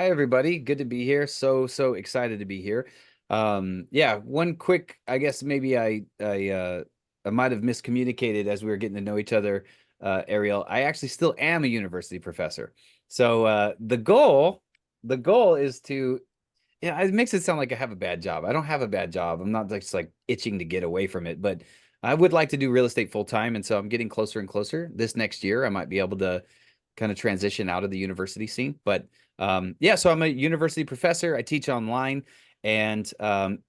Hi, everybody. Good to be here. So excited to be here. Yeah, one quick, I guess maybe I might have miscommunicated as we were getting to know each other, Ariel. I actually still am a university professor. So the goal is to, yeah, it makes it sound like I have a bad job. I don't have a bad job. I'm not just like itching to get away from it, but I would like to do real estate full time, and so I'm getting closer and closer. This next year, I might be able to kind of transition out of the university scene. But yeah, so I'm a university professor. I teach online, and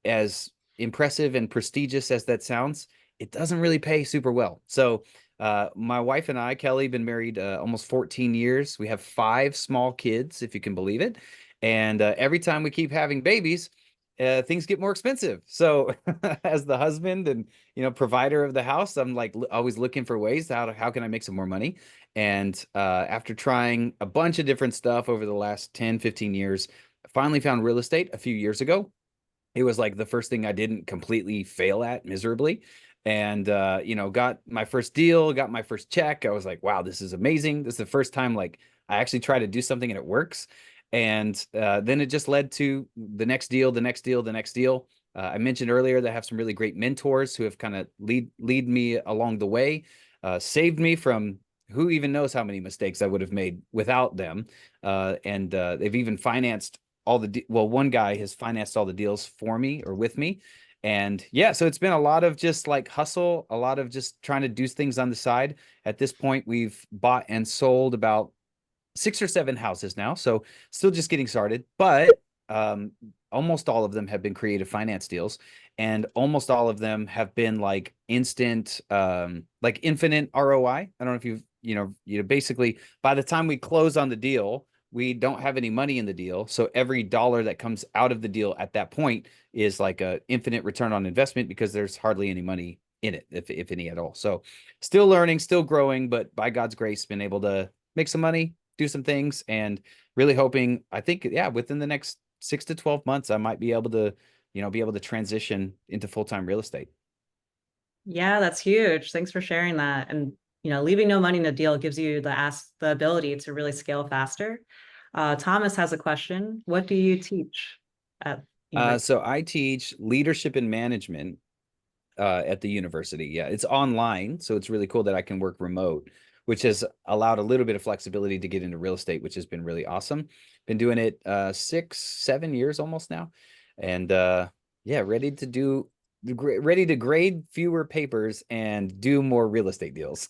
as impressive and prestigious as that sounds, it doesn't really pay super well. So my wife and I, Kelly, been married almost 14 years. We have five small kids, if you can believe it. And every time we keep having babies, things get more expensive. So as the husband and provider of the house, I'm like always looking for ways how can I make some more money. And after trying a bunch of different stuff over the last 10, 15 years, I finally found real estate a few years ago. It was like the first thing I didn't completely fail at miserably. And got my first deal, got my first check. I was like, wow, this is amazing. This is the first time like I actually try to do something and it works. And then it just led to the next deal, the next deal, the next deal. I mentioned earlier that I have some really great mentors who have kind of lead me along the way, saved me from who even knows how many mistakes I would have made without them. And they've even financed all the well, one guy has financed all the deals for me or with me. And yeah, so it's been a lot of just like hustle, a lot of just trying to do things on the side. At this point, we've bought and sold about six or seven houses now. So still just getting started, but um, almost all of them have been creative finance deals, and almost all of them have been like instant, like infinite ROI. I don't know if basically by the time we close on the deal, we don't have any money in the deal. So every dollar that comes out of the deal at that point is like a infinite return on investment because there's hardly any money in it, if any at all. So still learning, still growing, but by God's grace, been able to make some money, do some things, and really hoping, I think, yeah, within the next 6 to 12 months, I might be able to, transition into full-time real estate. Yeah, that's huge. Thanks for sharing that. And leaving no money in the deal gives you the ability to really scale faster. Thomas has a question. What do you teach at university? So I teach leadership and management at the university. Yeah, it's online, so it's really cool that I can work remote, which has allowed a little bit of flexibility to get into real estate, which has been really awesome. Been doing it 6, 7 years almost now, and yeah, ready to grade fewer papers and do more real estate deals.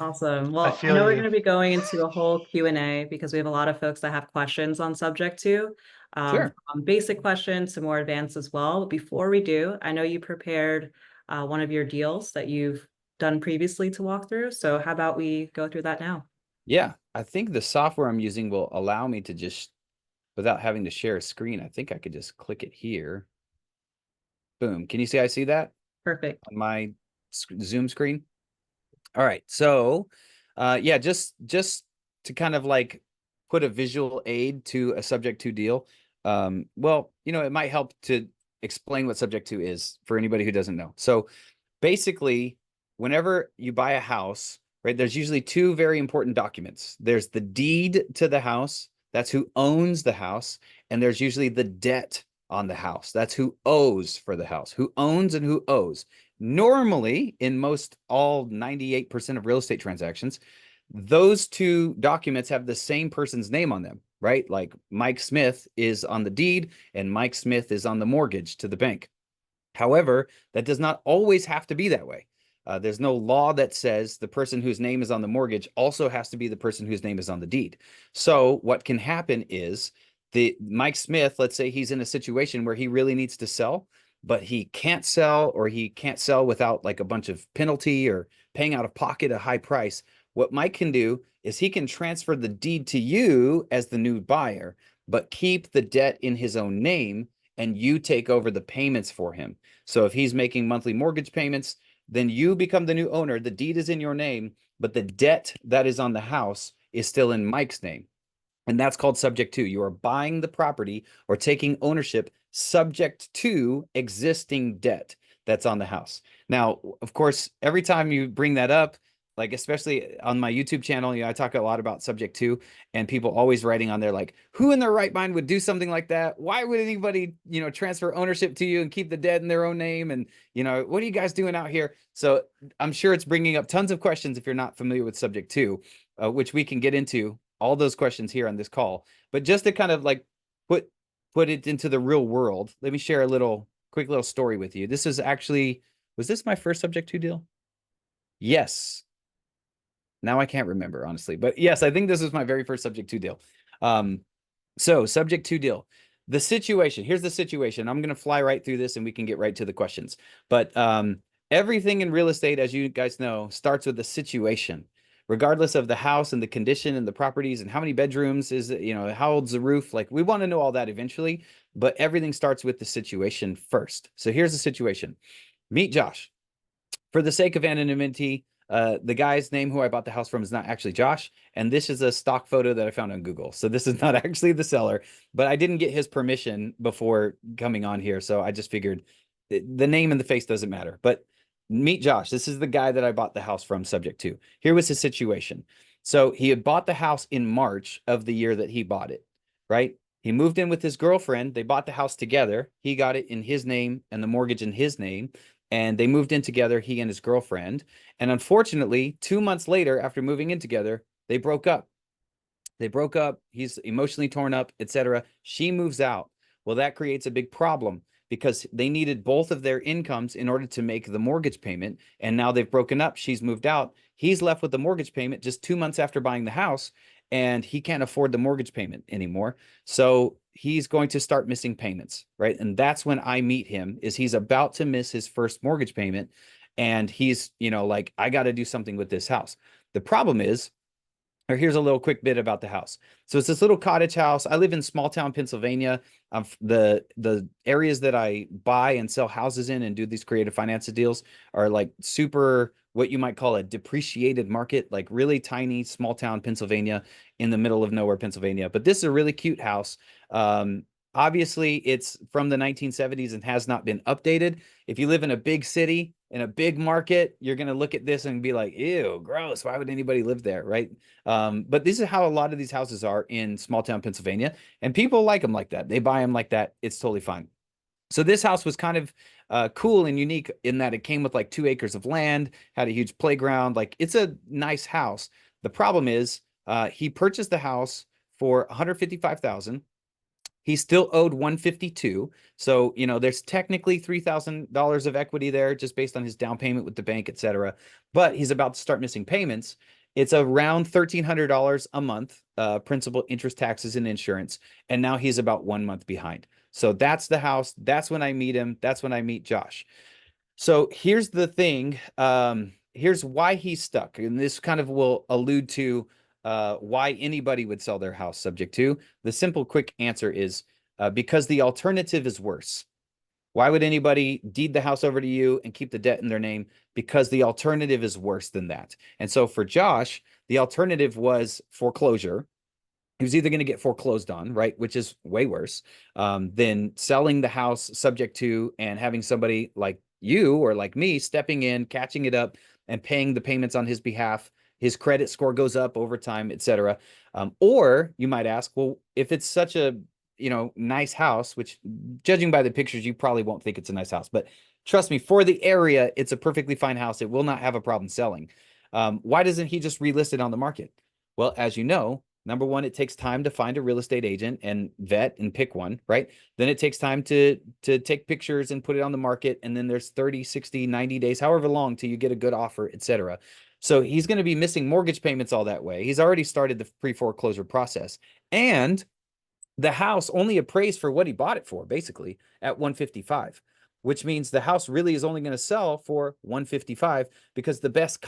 Awesome. I Well, I feel know we're you. going to be going into a whole Q&A because we have a lot of folks that have questions on subject to, Sure. from basic questions to more advanced as well. But before we do, I know you prepared one of your deals that you've done previously to walk through. So how about we go through that now? Yeah, I think the software I'm using will allow me to just, without having to share a screen, I think I could just click it here. Boom. Can you see I see that Perfect. on my Zoom screen? All right. So, yeah, just to kind of like put a visual aid to a subject to deal. Well, it might help to explain what subject to is for anybody who doesn't know. So, basically, whenever you buy a house, right, there's usually two very important documents. There's the deed to the house, that's who owns the house, and there's usually the debt on the house. That's who owes for the house, who owns and who owes. Normally, in most all 98% of real estate transactions, those two documents have the same person's name on them, right? Like Mike Smith is on the deed and Mike Smith is on the mortgage to the bank. However, that does not always have to be that way. There's no law that says the person whose name is on the mortgage also has to be the person whose name is on the deed. So what can happen is the Mike Smith, let's say he's in a situation where he really needs to sell, but he can't sell, or he can't sell without like a bunch of penalty or paying out of pocket a high price. What Mike can do is he can transfer the deed to you as the new buyer, but keep the debt in his own name, and you take over the payments for him. So if he's making monthly mortgage payments, then you become the new owner. The deed is in your name, but the debt that is on the house is still in Mike's name. And that's called subject to. You are buying the property or taking ownership subject to existing debt that's on the house. Now, of course, every time you bring that up, like especially on my YouTube channel, I talk a lot about subject to, and people always writing on there like, who in their right mind would do something like that? Why would anybody, transfer ownership to you and keep the debt in their own name? And, what are you guys doing out here? So I'm sure it's bringing up tons of questions if you're not familiar with subject to, which we can get into all those questions here on this call. But just to kind of like put put it into the real world, let me share a quick little story with you. This is actually, was this my first subject to deal? Yes. Now I can't remember, honestly. But yes, I think this was my very first subject to deal. So subject to deal. The situation, here's the situation. I'm going to fly right through this and we can get right to the questions. But everything in real estate, as you guys know, starts with the situation. Regardless of the house and the condition and the properties and how many bedrooms is it, how old's the roof? Like we want to know all that eventually, but everything starts with the situation first. So here's the situation. Meet Josh. For the sake of anonymity, the guy's name who I bought the house from is not actually Josh, and this is a stock photo that I found on Google. So this is not actually the seller, but I didn't get his permission before coming on here, so I just figured the name and the face doesn't matter. But meet Josh. This is the guy that I bought the house from, subject to. Here was his situation. So he had bought the house in March of the year that he bought it, right? He moved in with his girlfriend. They bought the house together. He got it in his name and the mortgage in his name. And they moved in together, he and his girlfriend. And unfortunately, 2 months later, after moving in together, they broke up. They broke up. He's emotionally torn up, etc. She moves out. Well, that creates a big problem because they needed both of their incomes in order to make the mortgage payment. And now they've broken up. She's moved out. He's left with the mortgage payment just 2 months after buying the house, and he can't afford the mortgage payment anymore. So he's going to start missing payments, right? And that's when I meet him, is he's about to miss his first mortgage payment. And he's, like, I got to do something with this house. The problem is, or here's a little quick bit about the house. So it's this little cottage house. I live in small town Pennsylvania. The areas that I buy and sell houses in and do these creative finance deals are like super, what you might call a depreciated market, like really tiny small town Pennsylvania in the middle of nowhere, Pennsylvania. But this is a really cute house. Obviously, it's from the 1970s and has not been updated. If you live in a big city, in a big market, you're going to look at this and be like, ew, gross. Why would anybody live there? Right. But this is how a lot of these houses are in small town Pennsylvania. And people like them like that. They buy them like that. It's totally fine. So this house was kind of cool and unique in that it came with like 2 acres of land, had a huge playground. Like it's a nice house. The problem is he purchased the house for $155,000. He still owed 152. So, there's technically $3,000 of equity there just based on his down payment with the bank, etc. But he's about to start missing payments. It's around $1,300 a month, principal, interest, taxes, and insurance. And now he's about 1 month behind. So that's the house. That's when I meet him. That's when I meet Josh. So here's the thing. Here's why he's stuck. And this kind of will allude to why anybody would sell their house, subject to. The simple, quick answer is because the alternative is worse. Why would anybody deed the house over to you and keep the debt in their name? Because the alternative is worse than that. And so for Josh, the alternative was foreclosure. He was either going to get foreclosed on, right, which is way worse than selling the house subject to and having somebody like you or like me stepping in, catching it up, and paying the payments on his behalf. His credit score goes up over time, etc. Or you might ask, well, if it's such a nice house, which judging by the pictures, you probably won't think it's a nice house, but trust me, for the area, it's a perfectly fine house. It will not have a problem selling. Why doesn't he just relist it on the market? Well, as you know, number one, it takes time to find a real estate agent and vet and pick one, right? Then it takes time to take pictures and put it on the market. And then there's 30, 60, 90 days, however long till you get a good offer, etc. So he's going to be missing mortgage payments all that way. He's already started the pre-foreclosure process. And the house only appraised for what he bought it for, basically at 155, which means the house really is only going to sell for 155 because the best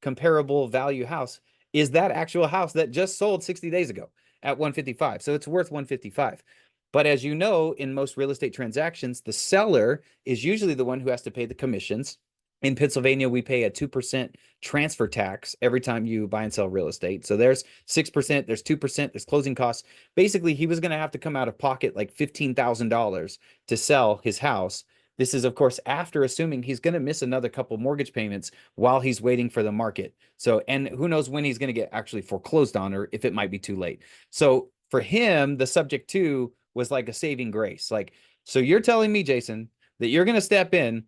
comparable value house is that actual house that just sold 60 days ago at 155. So it's worth 155. But as you know, in most real estate transactions, the seller is usually the one who has to pay the commissions. In Pennsylvania, we pay a 2% transfer tax every time you buy and sell real estate. So there's 6%, there's 2%, there's closing costs. Basically, he was going to have to come out of pocket like $15,000 to sell his house. This is, of course, after assuming he's going to miss another couple mortgage payments while he's waiting for the market. So, and who knows when he's going to get actually foreclosed on, or if it might be too late. So for him, the subject to was like a saving grace. Like, so you're telling me, Jason, that you're going to step in,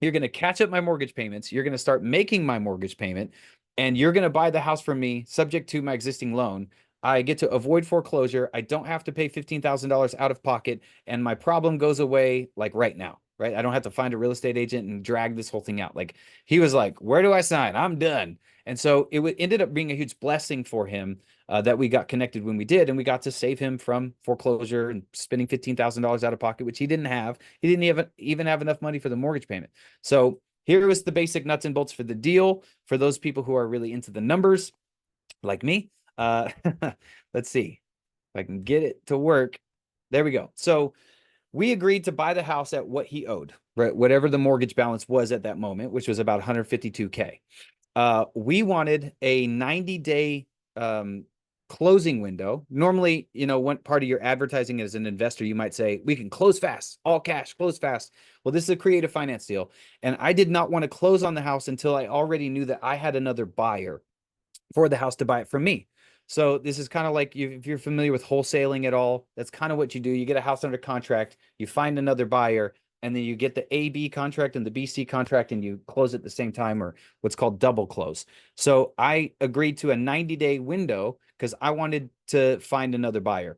you're going to catch up my mortgage payments, you're going to start making my mortgage payment, and you're going to buy the house from me subject to my existing loan. I get to avoid foreclosure. I don't have to pay $15,000 out of pocket, and my problem goes away like right now, right? I don't have to find a real estate agent and drag this whole thing out. Like, he was like, "Where do I sign? I'm done." And so it ended up being a huge blessing for him that we got connected when we did, and we got to save him from foreclosure and spending $15,000 out of pocket, which he didn't have. He didn't even have enough money for the mortgage payment. So here was the basic nuts and bolts for the deal for those people who are really into the numbers, like me. Uh, let's see if I can get it to work. There we go. So we agreed to buy the house at what he owed, right? Whatever the mortgage balance was at that moment, which was about 152K. We wanted a 90-day closing window. Normally, one part of your advertising as an investor, you might say, we can close fast, all cash, close fast. Well, this is a creative finance deal. And I did not want to close on the house until I already knew that I had another buyer for the house to buy it from me. So this is kind of like if you're familiar with wholesaling at all, that's kind of what you do. You get a house under contract, you find another buyer, and then you get the AB contract and the BC contract, and you close at the same time, or what's called double close. So I agreed to a 90-day window because I wanted to find another buyer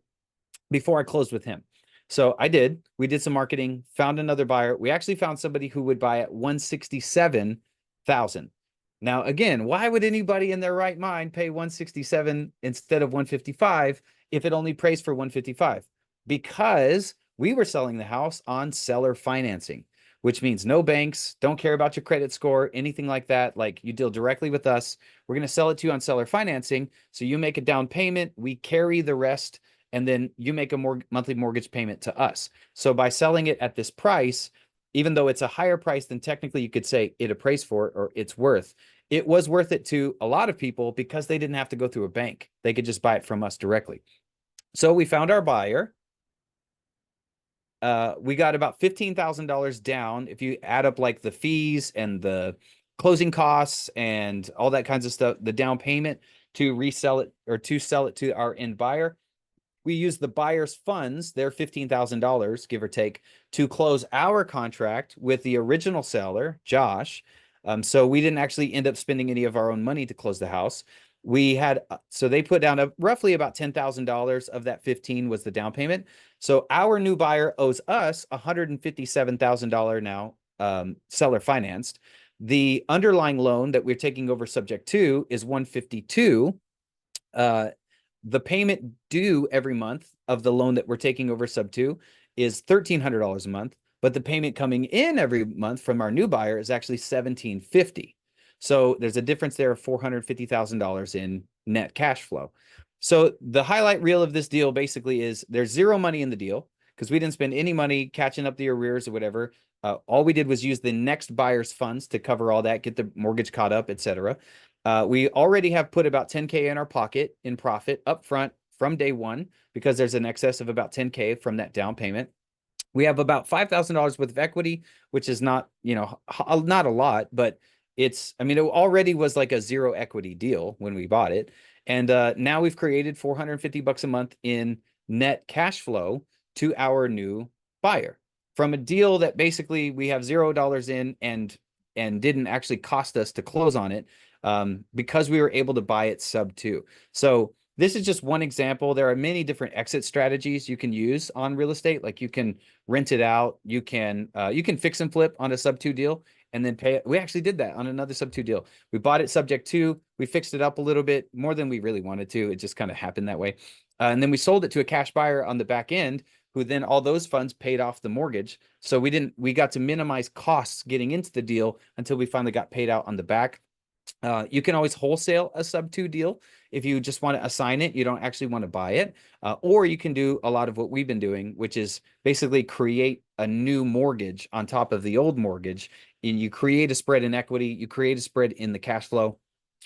before I closed with him. So I did. We did some marketing, found another buyer. We actually found somebody who would buy at 167,000. Now, again, why would anybody in their right mind pay 167 instead of 155 if it only prays for 155? Because we were selling the house on seller financing, which means no banks, don't care about your credit score, anything like that. Like, you deal directly with us. We're going to sell it to you on seller financing. So you make a down payment, we carry the rest, and then you make a monthly mortgage payment to us. So by selling it at this price, even though it's a higher price than technically you could say it appraised for or it's worth, it was worth it to a lot of people because they didn't have to go through a bank. They could just buy it from us directly. So we found our buyer. We got about $15,000 down. If you add up like the fees and the closing costs and all that kinds of stuff, the down payment to resell it or to sell it to our end buyer, we use the buyer's funds, their $15,000, give or take, to close our contract with the original seller, Josh. So we didn't actually end up spending any of our own money to close the house. We had, so they put down roughly about $10,000 of that 15 was the down payment. So our new buyer owes us $157,000 now, seller financed. The underlying loan that we're taking over subject to is 152. The payment due every month of the loan that we're taking over sub two is $1,300 a month, but the payment coming in every month from our new buyer is actually $1,750. So there's a difference there of $450,000 in net cash flow. So the highlight reel of this deal basically is there's zero money in the deal because we didn't spend any money catching up the arrears or whatever. All we did was use the next buyer's funds to cover all that, get the mortgage caught up, etc. We already have put about 10K in our pocket in profit up front from day one because there's an excess of about 10K from that down payment. We have about $5,000 worth of equity, which is not, not a lot, but it already was like a zero equity deal when we bought it. And now we've created $450 a month in net cash flow to our new buyer from a deal that basically we have $0 in and didn't actually cost us to close on it because we were able to buy it sub two. So this is just one example. There are many different exit strategies you can use on real estate. Like, you can rent it out. You can fix and flip on a sub two deal and then pay it. We actually did that on another sub two deal. We bought it subject to, we fixed it up a little bit more than we really wanted to. It just kind of happened that way. And then we sold it to a cash buyer on the back end, who then all those funds paid off the mortgage. So we got to minimize costs getting into the deal until we finally got paid out on the back. You can always wholesale a sub two deal if you just want to assign it. You don't actually want to buy it. Or you can do a lot of what we've been doing, which is basically create a new mortgage on top of the old mortgage. And you create a spread in equity. You create a spread in the cash flow.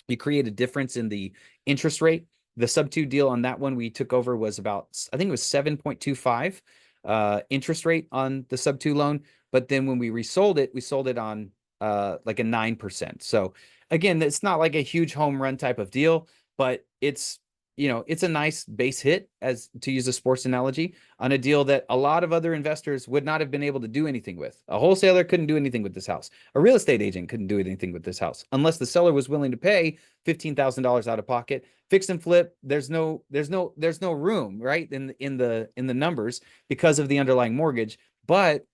You create a difference in the interest rate. The sub two deal on that one we took over was about, I think it was 7.25 interest rate on the sub two loan. But then when we resold it, we sold it on like a 9%. So again, it's not like a huge home run type of deal, but it's, you know, it's a nice base hit, as to use a sports analogy, on a deal that a lot of other investors would not have been able to do anything with. A wholesaler couldn't do anything with this house. A real estate agent couldn't do anything with this house unless the seller was willing to pay $15,000 out of pocket. Fix and flip, there's no room, right? In the numbers because of the underlying mortgage. But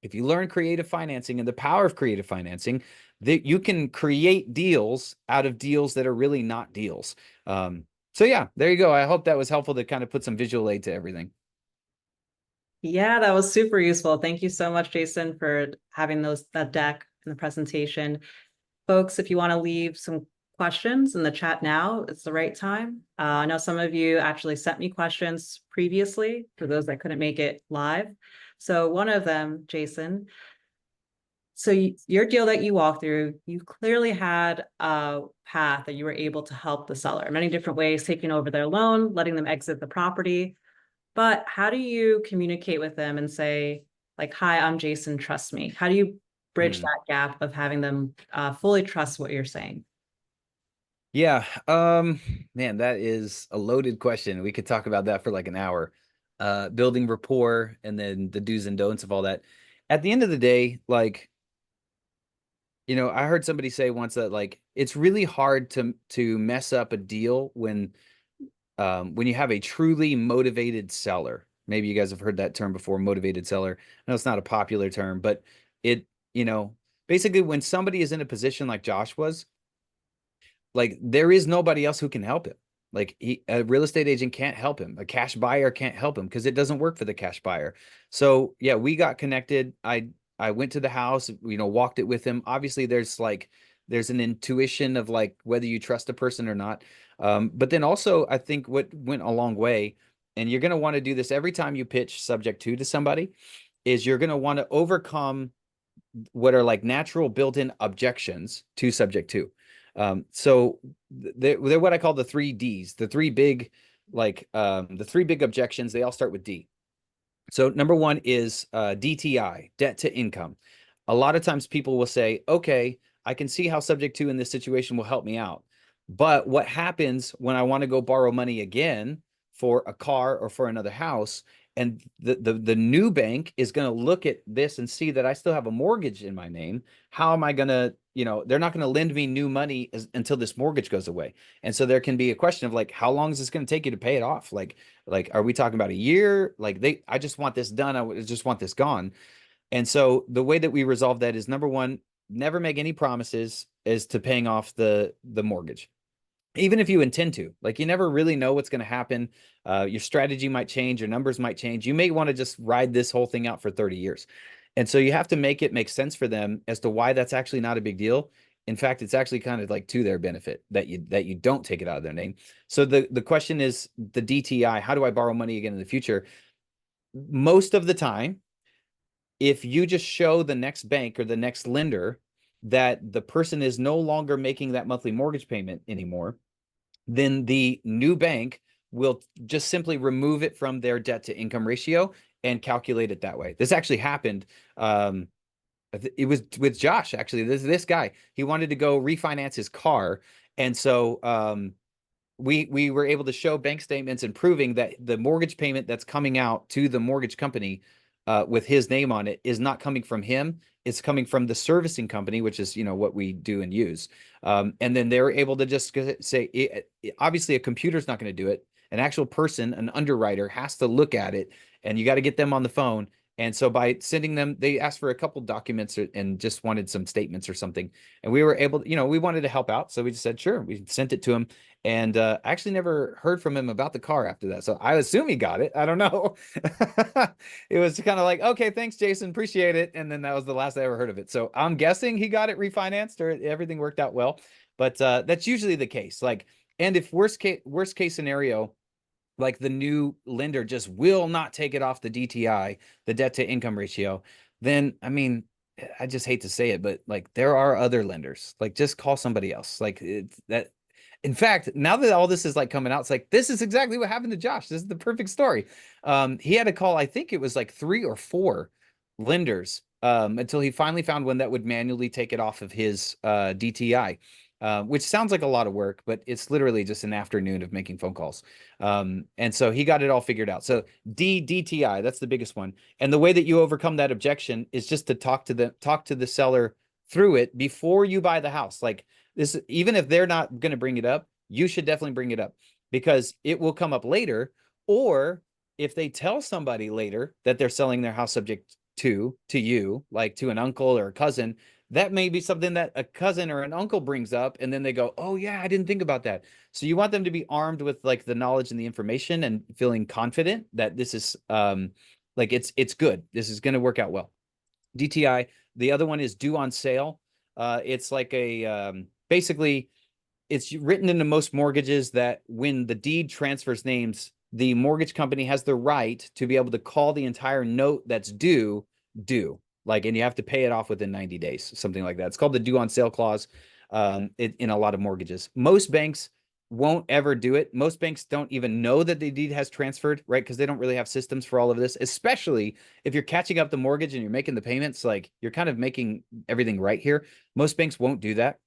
if you learn creative financing and the power of creative financing, that you can create deals out of deals that are really not deals. So yeah, there you go. I hope that was helpful to kind of put some visual aid to everything. Yeah, that was super useful. Thank you so much, Jason, for having that deck and the presentation. Folks, if you want to leave some questions in the chat now, it's the right time. I know some of you actually sent me questions previously for those that couldn't make it live. So one of them, Jason, so your deal that you walked through, you clearly had a path that you were able to help the seller in many different ways, taking over their loan, letting them exit the property. But how do you communicate with them and say, like, hi, I'm Jason, trust me? How do you bridge Hmm. that gap of having them fully trust what you're saying? Yeah. Man, that is a loaded question. We could talk about that for like an hour. Building rapport and then the do's and don'ts of all that. At the end of the day, like, you know, I heard somebody say once that like it's really hard to mess up a deal when you have a truly motivated seller. Maybe you guys have heard that term before, motivated seller. I know it's not a popular term, but it, you know, basically when somebody is in a position like Josh was, like there is nobody else who can help him. Like a real estate agent can't help him. A cash buyer can't help him because it doesn't work for the cash buyer. So yeah, we got connected. I went to the house, you know, walked it with him. Obviously, there's an intuition of like whether you trust a person or not. But then also, I think what went a long way, and you're going to want to do this every time you pitch subject to somebody, is you're going to want to overcome what are like natural built-in objections to subject to. So they're what I call the three Ds, the three big, the three big objections. They all start with D. So number one is DTI, debt to income. A lot of times people will say, okay, I can see how subject to in this situation will help me out. But what happens when I want to go borrow money again for a car or for another house? And the new bank is going to look at this and see that I still have a mortgage in my name. How am I going to, you know, they're not going to lend me new money until this mortgage goes away. And so there can be a question of like, how long is this going to take you to pay it off? Like, are we talking about a year? Like I just want this done. I just want this gone. And so the way that we resolve that is number one, never make any promises as to paying off the mortgage. Even if you intend to, like you never really know what's going to happen. Your strategy might change, your numbers might change. You may want to just ride this whole thing out for 30 years. And so you have to make it make sense for them as to why that's actually not a big deal. In fact, it's actually kind of like to their benefit that you don't take it out of their name. So the question is the DTI, how do I borrow money again in the future? Most of the time, if you just show the next bank or the next lender that the person is no longer making that monthly mortgage payment anymore, then the new bank will just simply remove it from their debt to income ratio and calculate it that way. This actually happened. It was with Josh, actually. This guy, he wanted to go refinance his car. And so we were able to show bank statements and proving that the mortgage payment that's coming out to the mortgage company with his name on it is not coming from him. It's coming from the servicing company, which is, you know, what we do and use. And then they were able to just say, obviously, a computer's not going to do it. An actual person, an underwriter, has to look at it, and you got to get them on the phone. And so by sending them, they asked for a couple documents and just wanted some statements or something. And we were able to, you know, we wanted to help out. So we just said, sure. We sent it to him. And I actually never heard from him about the car after that. So I assume he got it. I don't know. It was kind of like, okay, thanks, Jason. Appreciate it. And then that was the last I ever heard of it. So I'm guessing he got it refinanced or everything worked out well. But that's usually the case. Like, and if worst case scenario, like the new lender just will not take it off the DTI, the debt to income ratio, then I mean, I just hate to say it, but like there are other lenders. Like just call somebody else. Like it's that. In fact, now that all this is like coming out, it's like this is exactly what happened to Josh. This is the perfect story. He had to call, I think it was like three or four lenders until he finally found one that would manually take it off of his DTI, which sounds like a lot of work, but it's literally just an afternoon of making phone calls. And so he got it all figured out. So DTI, that's the biggest one. And the way that you overcome that objection is just to talk to the seller through it before you buy the house. Like this, even if they're not going to bring it up, you should definitely bring it up because it will come up later. Or if they tell somebody later that they're selling their house subject to you, like to an uncle or a cousin, that may be something that a cousin or an uncle brings up, and then they go, "Oh yeah, I didn't think about that." So you want them to be armed with like the knowledge and the information and feeling confident that this is like it's good. This is going to work out well. DTI. The other one is due on sale. It's like a basically it's written into most mortgages that when the deed transfers names, the mortgage company has the right to be able to call the entire note that's due. Like, and you have to pay it off within 90 days, something like that. It's called the due on sale clause in a lot of mortgages. Most banks won't ever do it. Most banks don't even know that the deed has transferred, right? Because they don't really have systems for all of this, especially if you're catching up the mortgage and you're making the payments, like you're kind of making everything right here. Most banks won't do that.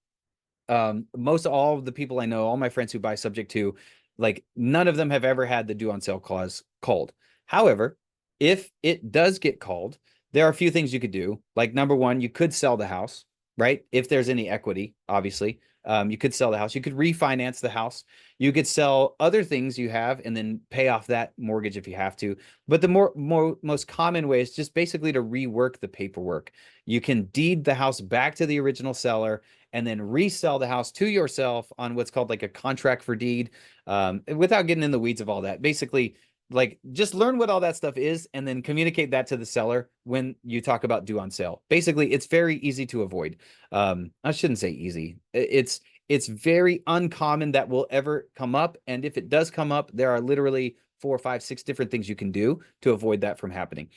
Most all of the people I know, all my friends who buy subject to, like none of them have ever had the due on sale clause called. However, if it does get called, there are a few things you could do. Like number one, you could sell the house, right? If there's any equity, obviously. You could sell the house. You could refinance the house. You could sell other things you have and then pay off that mortgage if you have to. But the most common way is just basically to rework the paperwork. You can deed the house back to the original seller and then resell the house to yourself on what's called like a contract for deed. Without getting in the weeds of all that, basically, like just learn what all that stuff is and then communicate that to the seller when you talk about due on sale. Basically, it's very easy to avoid. I shouldn't say easy. It's very uncommon that will ever come up, and if it does come up, there are literally 4, 5, 6 different things you can do to avoid that from happening.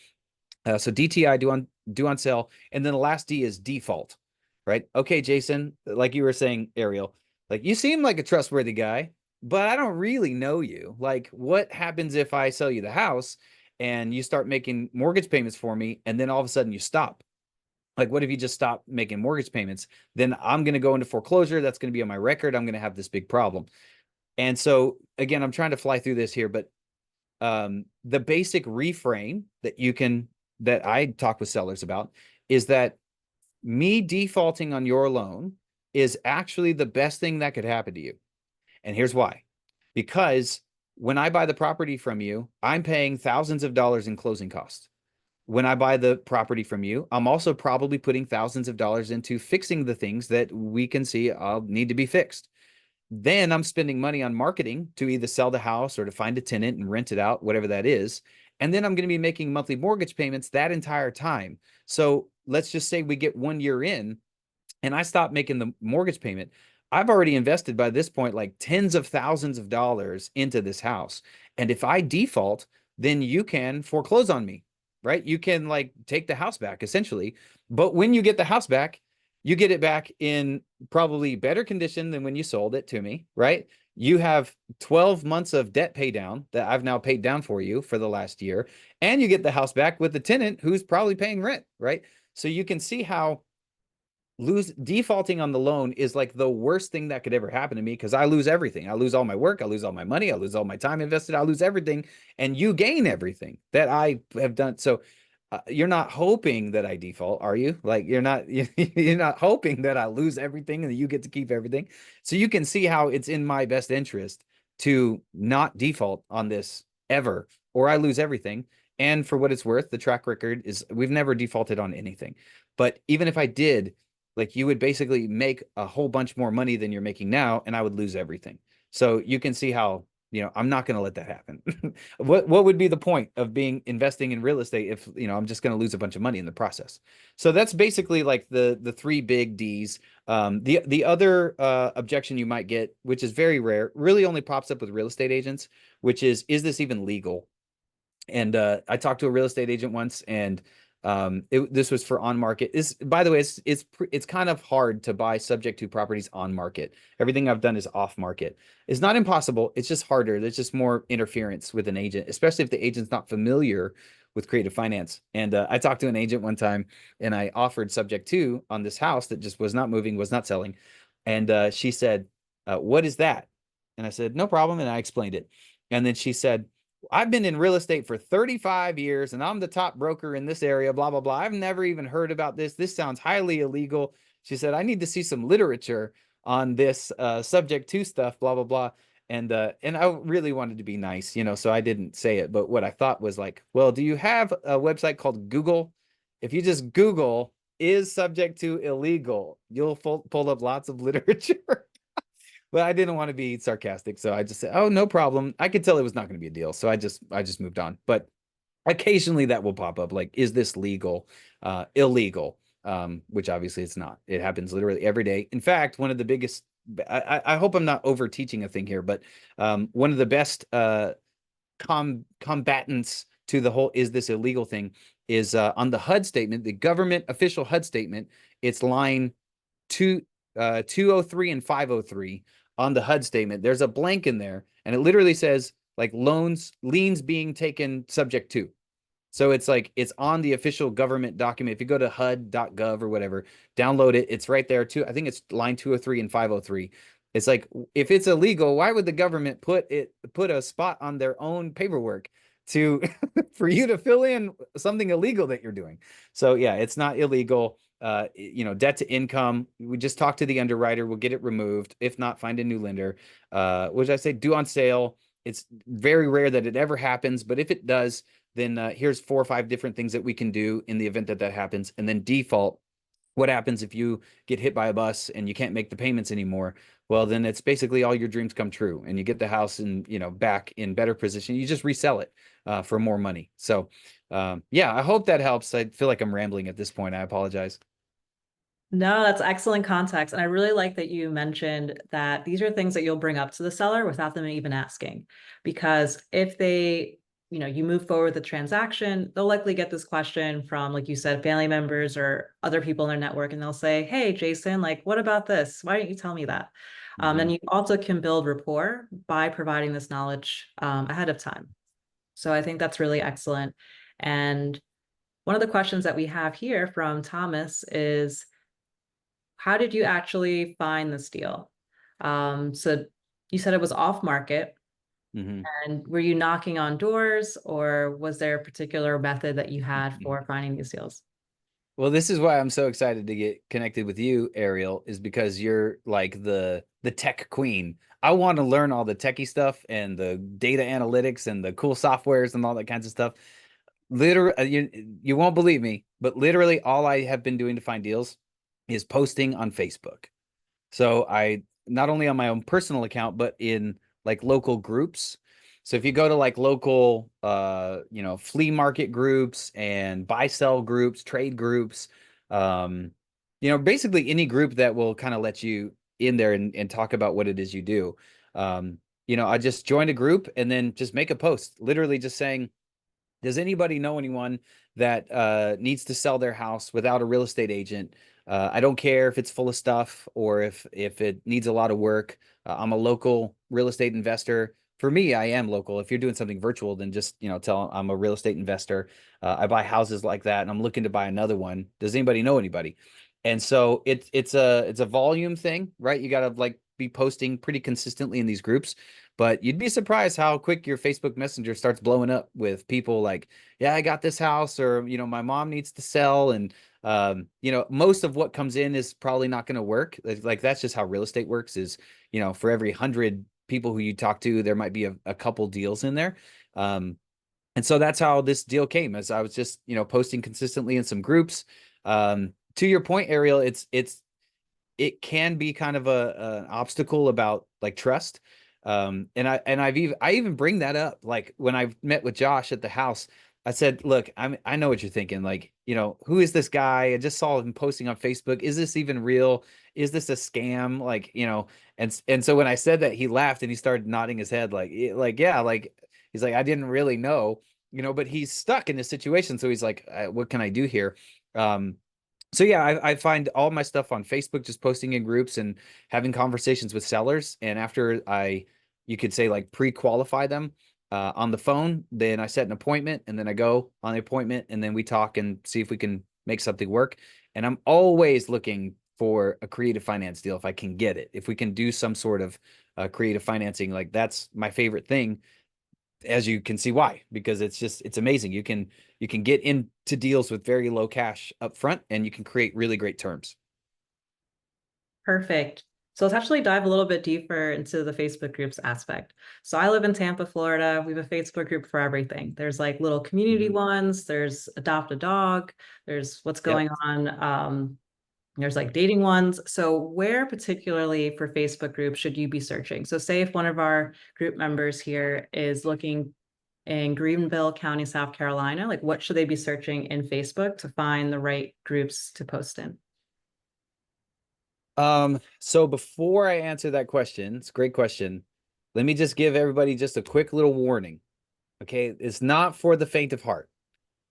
So DTI, due on sale, and then the last D is default, right? Okay, Jason, like you were saying, Ariel, like you seem like a trustworthy guy, but I don't really know you. Like, what happens if I sell you the house and you start making mortgage payments for me, and then all of a sudden you stop? Like, what if you just stop making mortgage payments? Then I'm going to go into foreclosure. That's going to be on my record. I'm going to have this big problem. And so, again, I'm trying to fly through this here, but the basic reframe that I talk with sellers about is that me defaulting on your loan is actually the best thing that could happen to you. And here's why. Because when I buy the property from you, I'm paying thousands of dollars in closing costs. When I buy the property from you, I'm also probably putting thousands of dollars into fixing the things that we can see need to be fixed. Then I'm spending money on marketing to either sell the house or to find a tenant and rent it out, whatever that is. And then I'm going to be making monthly mortgage payments that entire time. So let's just say we get 1 year in and I stop making the mortgage payment. I've already invested by this point like tens of thousands of dollars into this house. And if I default, then you can foreclose on me, right? You can like take the house back essentially. But when you get the house back, you get it back in probably better condition than when you sold it to me, right? You have 12 months of debt pay down that I've now paid down for you for the last year, and you get the house back with the tenant who's probably paying rent, right? So you can see how defaulting on the loan is like the worst thing that could ever happen to me because I lose everything. I lose all my work, I lose all my money, I lose all my time invested, I lose everything, and you gain everything that I have done. So you're not hoping that I default, are you? Like you're not hoping that I lose everything and that you get to keep everything. So you can see how it's in my best interest to not default on this ever, or I lose everything. And for what it's worth, the track record is we've never defaulted on anything. But even if I did, like you would basically make a whole bunch more money than you're making now, and I would lose everything. So you can see how, I'm not going to let that happen. What would be the point of investing in real estate if, I'm just going to lose a bunch of money in the process? So that's basically like the three big D's. The other objection you might get, which is very rare, really only pops up with real estate agents, which is this even legal? And I talked to a real estate agent once, and this was for on market. By the way, it's kind of hard to buy subject to properties on market. Everything I've done is off market. It's not impossible. It's just harder. There's just more interference with an agent, especially if the agent's not familiar with creative finance. And I talked to an agent one time and I offered subject to on this house that just was not moving, was not selling. And she said, what is that? And I said, no problem. And I explained it. And then she said, I've been in real estate for 35 years and I'm the top broker in this area, blah, blah, blah. I've never even heard about this. This sounds highly illegal. She said, I need to see some literature on this subject to stuff, blah, blah, blah. And I really wanted to be nice, so I didn't say it. But what I thought was like, well, do you have a website called Google? If you just Google is subject to illegal, you'll pull up lots of literature. But I didn't want to be sarcastic, so I just said, "Oh, no problem." I could tell it was not going to be a deal, so I just moved on. But occasionally that will pop up, like, is this legal, illegal? Which obviously it's not. It happens literally every day. In fact, one of the biggest, I hope I'm not over teaching a thing here, but one of the best combatants to the whole is this illegal thing is on the HUD statement, the government official HUD statement. It's line 203 and 503 on the HUD statement. There's a blank in there, and it literally says like liens being taken subject to. So it's like it's on the official government document. If you go to HUD.gov or whatever, download it. It's right there too. I think it's line 203 and 503. It's like if it's illegal, why would the government put a spot on their own paperwork to for you to fill in something illegal that you're doing? So yeah, it's not illegal. Debt to income. We just talk to the underwriter. We'll get it removed. If not, find a new lender. Which I say due on sale. It's very rare that it ever happens, but if it does, then here's 4 or 5 different things that we can do in the event that that happens. And then default, what happens if you get hit by a bus and you can't make the payments anymore? Well, then it's basically all your dreams come true and you get the house and, back in better position. You just resell it for more money. So, yeah, I hope that helps. I feel like I'm rambling at this point. I apologize. No, that's excellent context. And I really like that you mentioned that these are things that you'll bring up to the seller without them even asking. Because if they, you move forward with the transaction, they'll likely get this question from, like you said, family members or other people in their network. And they'll say, hey, Jason, like, what about this? Why didn't you tell me that? And you also can build rapport by providing this knowledge ahead of time. So I think that's really excellent. And one of the questions that we have here from Thomas is, how did you actually find this deal? So you said it was off market, Mhm. and were you knocking on doors, or was there a particular method that you had for finding these deals? Well, this is why I'm so excited to get connected with you, Ariel, is because you're like the tech queen. I want to learn all the techie stuff and the data analytics and the cool softwares and all that kinds of stuff. Literally, you won't believe me, but literally all I have been doing to find deals is posting on Facebook. So I not only on my own personal account, but in like local groups. So if you go to like local flea market groups and buy sell groups, trade groups, basically any group that will kind of let you in there and talk about what it is you do. I just joined a group and then just make a post, literally just saying, does anybody know anyone that needs to sell their house without a real estate agent? I don't care if it's full of stuff or if it needs a lot of work. I'm a local real estate investor. For me, I am local. If you're doing something virtual, then just tell I'm a real estate investor. I buy houses like that, and I'm looking to buy another one. Does anybody know anybody? And so it's a volume thing, right? You got to like be posting pretty consistently in these groups. But you'd be surprised how quick your Facebook Messenger starts blowing up with people like, yeah, I got this house, or, my mom needs to sell. And, most of what comes in is probably not going to work. Like, that's just how real estate works is, for every 100 people who you talk to, there might be a couple deals in there. And so that's how this deal came, as I was just, posting consistently in some groups. To your point, Ariel, it can be kind of an obstacle about like trust. I even bring that up. Like when I met with Josh at the house, I said, look, I know what you're thinking. Like, who is this guy? I just saw him posting on Facebook. Is this even real? Is this a scam? Like, and so when I said that, he laughed and he started nodding his head like, yeah, like he's like, I didn't really know, but he's stuck in this situation. So he's like, what can I do here? So yeah, I find all my stuff on Facebook, just posting in groups and having conversations with sellers. And after you could say like pre-qualify them, on the phone, then I set an appointment, and then I go on the appointment, and then we talk and see if we can make something work. And I'm always looking for a creative finance deal if I can get it. If we can do some sort of creative financing, like that's my favorite thing, as you can see why, because it's amazing. You can get into deals with very low cash up front, and you can create really great terms. Perfect. So let's actually dive a little bit deeper into the Facebook groups aspect. So I live in Tampa, Florida. We have a Facebook group for everything. There's like little community Mhm. ones, there's adopt a dog, there's what's Yep. going on. There's like dating ones. So where particularly for Facebook groups should you be searching? So say if one of our group members here is looking in Greenville County, South Carolina, like what should they be searching in Facebook to find the right groups to post in? So before I answer that question, it's a great question. Let me just give everybody just a quick little warning. Okay, it's not for the faint of heart.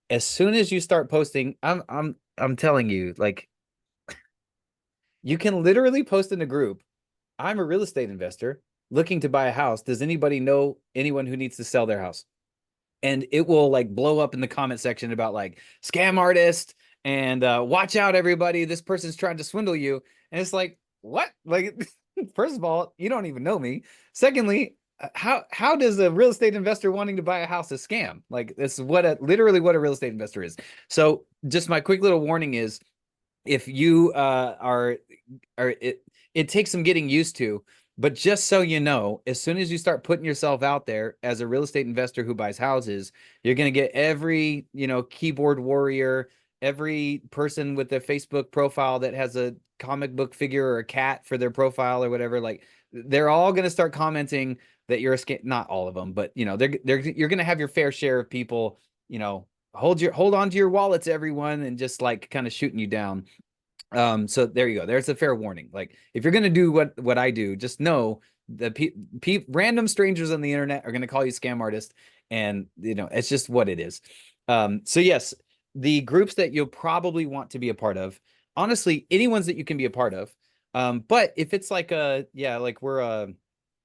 As soon as you start posting, I'm telling you, like you can literally post in a group. I'm a real estate investor looking to buy a house. Does anybody know anyone who needs to sell their house? And it will like blow up in the comment section about like scam artist and watch out everybody, this person's trying to swindle you. And it's like, what? Like first of all, you don't even know me. Secondly, how does a real estate investor wanting to buy a house a scam? Like this is literally what a real estate investor is. So just my quick little warning is, if you are it takes some getting used to, but just so you know, as soon as you start putting yourself out there as a real estate investor who buys houses, you're going to get every, keyboard warrior, every person with a Facebook profile that has a comic book figure or a cat for their profile or whatever. Like they're all going to start commenting that you're a scam. Not all of them, but you're going to have your fair share of people, hold on to your wallets, everyone, and just like kind of shooting you down. So there you go. There's a fair warning. Like if you're gonna do what I do, just know that random strangers on the internet are gonna call you scam artist, and it's just what it is. So yes, the groups that you'll probably want to be a part of, honestly, any ones that you can be a part of. But if it's like like we're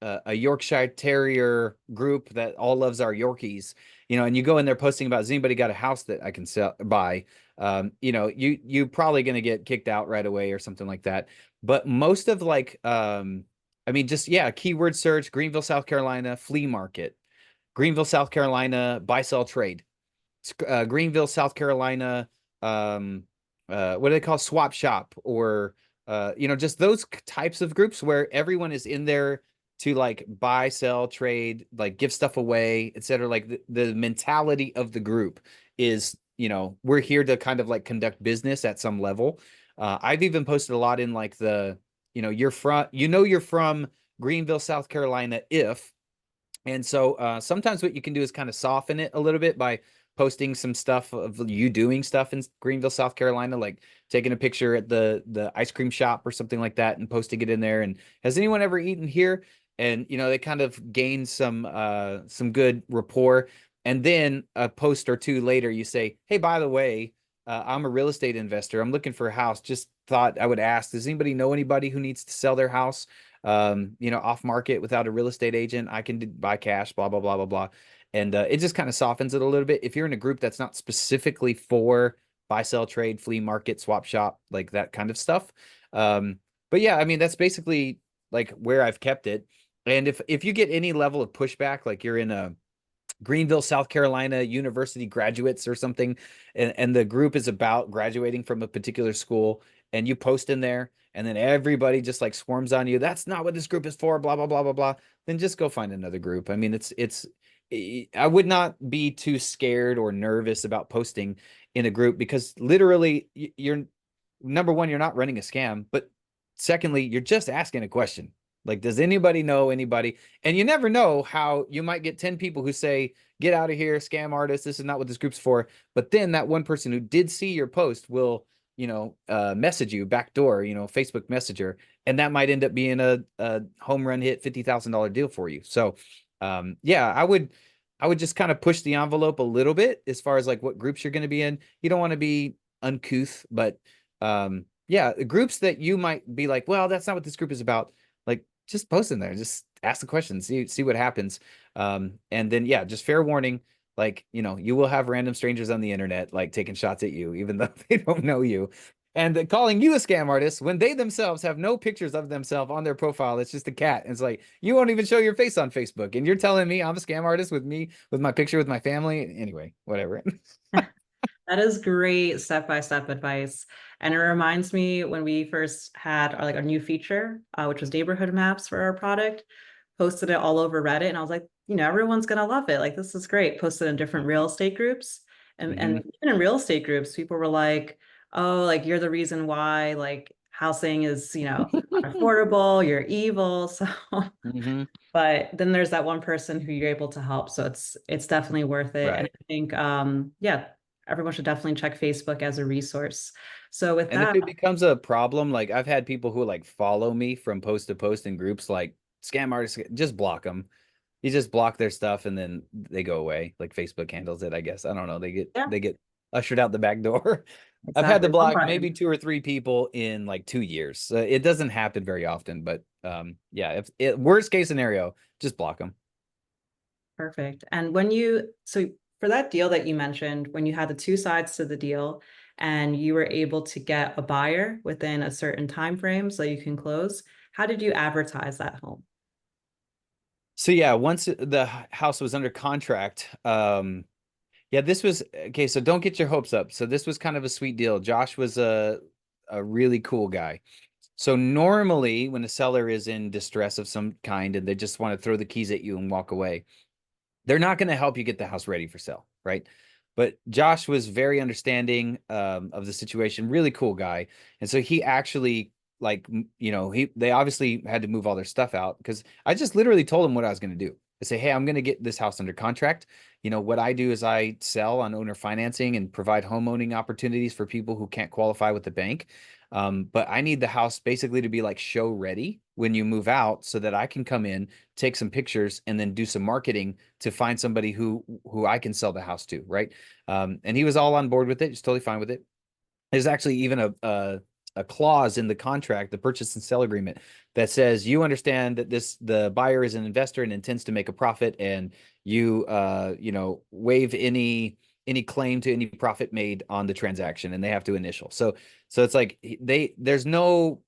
a Yorkshire Terrier group that all loves our Yorkies, and you go in there posting about, has anybody got a house that I can buy? You probably going to get kicked out right away or something like that. But most of like, I mean, just yeah, keyword search, Greenville, South Carolina, flea market, Greenville, South Carolina, buy, sell, trade, Greenville, South Carolina, um, what do they call swap shop, or just those types of groups where everyone is in there to like buy, sell, trade, like give stuff away, etc. Like the mentality of the group is, we're here to kind of like conduct business at some level. I've even posted a lot in like you're from Greenville, South Carolina, if and so sometimes what you can do is kind of soften it a little bit by posting some stuff of you doing stuff in Greenville, South Carolina, like taking a picture at the ice cream shop or something like that and posting it in there. And has anyone ever eaten here? And they kind of gain some good rapport. And then a post or two later, you say, "Hey, by the way, I'm a real estate investor. I'm looking for a house. Just thought I would ask, does anybody know anybody who needs to sell their house? Off market without a real estate agent? I can buy cash, blah, blah, blah, blah, blah." And it just kind of softens it a little bit. If you're in a group that's not specifically for buy, sell, trade, flea market, swap shop, like that kind of stuff. But yeah, I mean, that's basically like where I've kept it. And if you get any level of pushback, like you're in a Greenville, South Carolina University graduates or something, and the group is about graduating from a particular school, and you post in there, and then everybody just like swarms on you. That's not what this group is for, blah, blah, blah, blah, blah. Then just go find another group. I mean, I would not be too scared or nervous about posting in a group, because literally you're number one, you're not running a scam, but secondly, you're just asking a question. Like, does anybody know anybody? And you never know how you might get 10 people who say, "Get out of here, scam artist. This is not what this group's for." But then that one person who did see your post will, message you backdoor, Facebook Messenger, and that might end up being a home run hit $50,000 deal for you. So, yeah, I would just kind of push the envelope a little bit as far as like what groups you're going to be in. You don't want to be uncouth, but yeah, groups that you might be like, well, that's not what this group is about. Like, just post in there, just ask the question, see what happens. And then yeah, just fair warning, like, you will have random strangers on the internet like taking shots at you, even though they don't know you. And calling you a scam artist when they themselves have no pictures of themselves on their profile. It's just a cat. And it's like, you won't even show your face on Facebook. And you're telling me I'm a scam artist with me, with my picture, with my family. Anyway, whatever. That is great step-by-step advice. And it reminds me when we first had like a new feature, which was neighborhood maps for our product, posted it all over Reddit. And I was like, everyone's gonna love it. Like, this is great. Posted in different real estate groups. And Mhm. even in real estate groups, people were like, oh, like you're the reason why like housing is, unaffordable, you're evil. So Mhm. but then there's that one person who you're able to help, so it's definitely worth it. And Right. I think yeah, everyone should definitely check Facebook as a resource. So with And if that, it becomes a problem, like I've had people who like follow me from post to post in groups like scam artists, just block them. You just block their stuff and then they go away. Like Facebook handles it, I guess. I don't know. yeah, They get ushered out the back door. I've had to exactly, one block maybe button. 2 or 3 people in like 2 years. It doesn't happen very often, but yeah, if it, worst case scenario, just block them. Perfect. And so for that deal that you mentioned, when you had the two sides to the deal and you were able to get a buyer within a certain time frame so you can close, how did you advertise that home? So yeah, once the house was under contract, yeah, this was okay. So don't get your hopes up. So this was kind of a sweet deal. Josh was a really cool guy. So normally when a seller is in distress of some kind and they just want to throw the keys at you and walk away, they're not going to help you get the house ready for sale, right? But Josh was very understanding of the situation, really cool guy, and so he actually like they obviously had to move all their stuff out because I just literally told him what I was going to do. I say, hey, I'm going to get this house under contract. What I do is I sell on owner financing and provide home owning opportunities for people who can't qualify with the bank. But I need the house basically to be like show ready when you move out so that I can come in, take some pictures, and then do some marketing to find somebody who I can sell the house to, right? And he was all on board with it, just totally fine with it. There's actually even a clause in the contract, the purchase and sell agreement, that says you understand that the buyer is an investor and intends to make a profit, and waive any claim to any profit made on the transaction, and they have to initial. So it's like there's no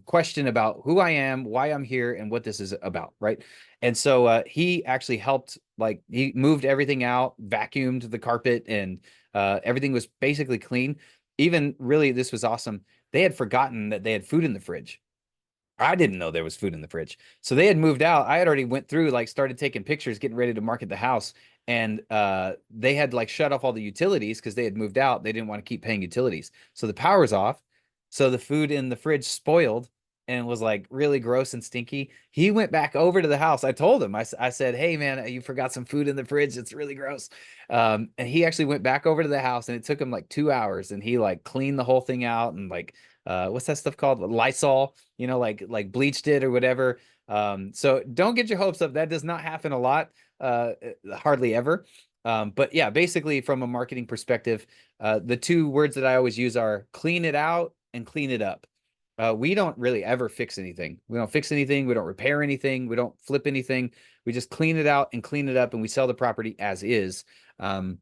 question about who I am, why I'm here, and what this is about, right? And so he actually helped, like he moved everything out, vacuumed the carpet, and everything was basically clean. Even really, this was awesome. They had forgotten that they had food in the fridge. I didn't know there was food in the fridge. So they had moved out. I had already went through, like started taking pictures, getting ready to market the house. And they had like shut off all the utilities because they had moved out. They didn't want to keep paying utilities. So the power was off. So the food in the fridge spoiled and was like really gross and stinky. He went back over to the house. I told him, I said, hey man, you forgot some food in the fridge. It's really gross. And he actually went back over to the house and it took him like 2 hours and he like cleaned the whole thing out and like, what's that stuff called? Lysol, like bleached it or whatever. So don't get your hopes up. That does not happen a lot, hardly ever. But yeah, basically from a marketing perspective, the two words that I always use are clean it out and clean it up. We don't really ever fix anything. We don't fix anything. We don't repair anything. We don't flip anything. We just clean it out and clean it up, and we sell the property as is. Um,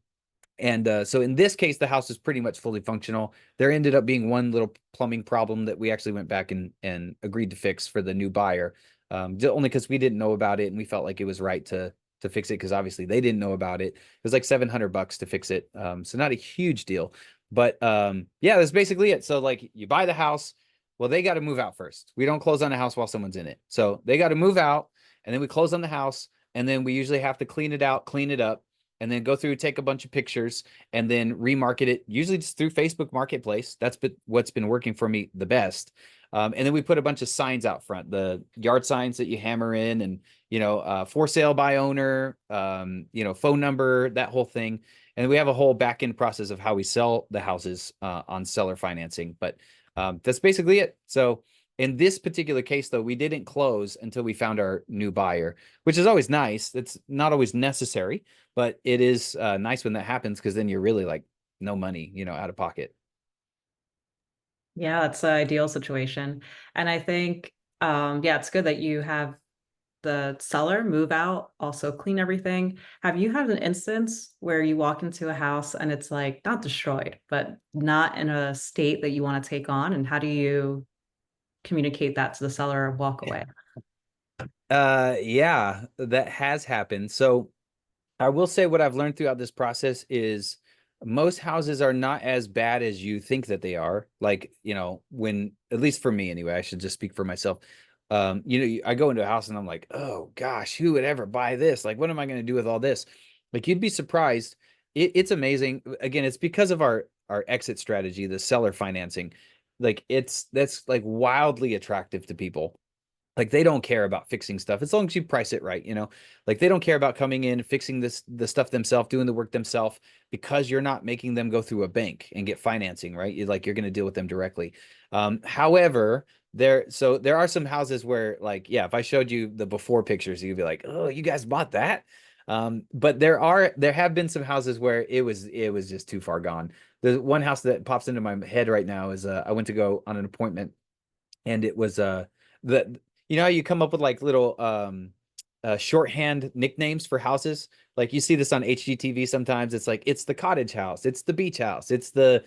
and so in this case, the house is pretty much fully functional. There ended up being one little plumbing problem that we actually went back and agreed to fix for the new buyer, only because we didn't know about it and we felt like it was right to fix it because obviously they didn't know about it. It was like $700 to fix it, so not a huge deal. But yeah, that's basically it. So like you buy the house, well they got to move out first. We don't close on the house while someone's in it, so they got to move out, and then we close on the house, and then we usually have to clean it out, clean it up, and then go through, take a bunch of pictures, and then remarket it, usually just through Facebook Marketplace. That's what's been working for me the best. And then we put a bunch of signs out front, the yard signs that you hammer in, and for sale by owner, phone number, that whole thing. And we have a whole back end process of how we sell the houses on seller financing. But that's basically it. So in this particular case, though, we didn't close until we found our new buyer, which is always nice. It's not always necessary, but it is nice when that happens because then you're really like no money, out of pocket. Yeah, that's an ideal situation. And I think Yeah, it's good that you have the seller move out, also clean everything. Have you had an instance where you walk into a house and it's like not destroyed, but not in a state that you want to take on? And how do you communicate that to the seller or walk away? Yeah, that has happened. So I will say what I've learned throughout this process is most houses are not as bad as you think that they are. Like, when, at least for me anyway, I should just speak for myself. I go into a house and I'm like, oh gosh, who would ever buy this? Like, what am I going to do with all this? Like, you'd be surprised. It's amazing. Again, it's because of our exit strategy, the seller financing. Like, that's like wildly attractive to people. Like, they don't care about fixing stuff as long as you price it right, like they don't care about coming in, fixing the stuff themselves, doing the work themselves, because you're not making them go through a bank and get financing, right? You're going to deal with them directly. However, there are some houses where, like, yeah, if I showed you the before pictures, you'd be like, oh, you guys bought that. But there have been some houses where it was just too far gone. The one house that pops into my head right now is I went to go on an appointment, and it was the how you come up with like little shorthand nicknames for houses. Like, you see this on HGTV sometimes. It's like, it's the cottage house, it's the beach house, it's the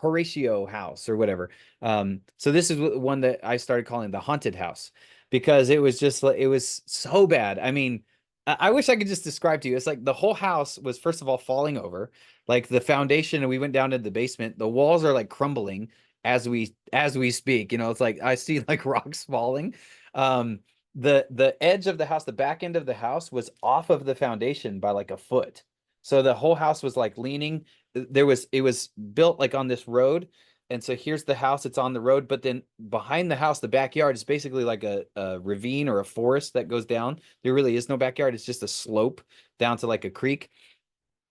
Horatio house or whatever. So this is one that I started calling the haunted house, because it was just like, it was so bad. I mean, I wish I could just describe to you. It's like the whole house was, first of all, falling over. Like, the foundation, and we went down to the basement. The walls are like crumbling as we speak. It's like I see like rocks falling. Um, the edge of the house, the back end of the house was off of the foundation by like a foot. So the whole house was like leaning. It was built like on this road. And so here's the house, it's on the road, but then behind the house, the backyard is basically like a ravine or a forest that goes down. There really is no backyard. It's just a slope down to like a creek.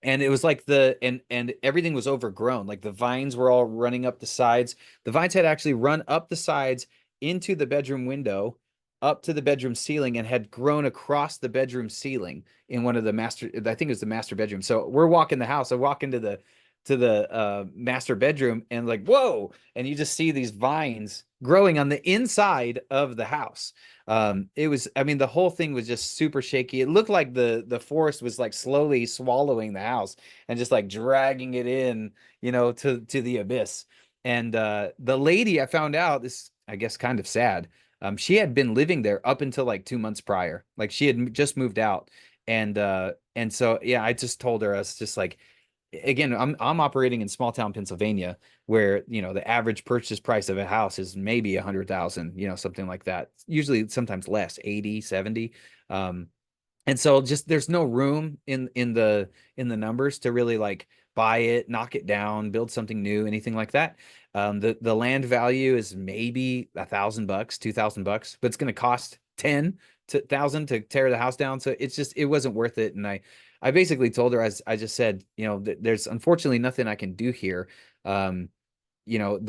And it was like and everything was overgrown. Like, the vines were all running up the sides. The vines had actually run up the sides into the bedroom window, up to the bedroom ceiling, and had grown across the bedroom ceiling in one of the master, I think it was the master bedroom. So we're walking the house. I walk into the master bedroom, and like, whoa, and you just see these vines growing on the inside of the house. I mean, the whole thing was just super shaky. It looked like the forest was like slowly swallowing the house and just like dragging it in, to the abyss. And the lady, I found out, this, I guess, kind of sad. She had been living there up until like 2 months prior. Like, she had just moved out. And so, yeah, I just told her, I was just like, again, I'm operating in small town Pennsylvania, where the average purchase price of a house is maybe 100,000, something like that. Usually, sometimes less, 80, 70. And so, just, there's no room in the numbers to really like buy it, knock it down, build something new, anything like that. The land value is maybe $1,000, $2,000, but it's going to cost 10,000 to tear the house down. So it wasn't worth it. And I basically told her, as I just said, there's unfortunately nothing I can do here. Um, you know,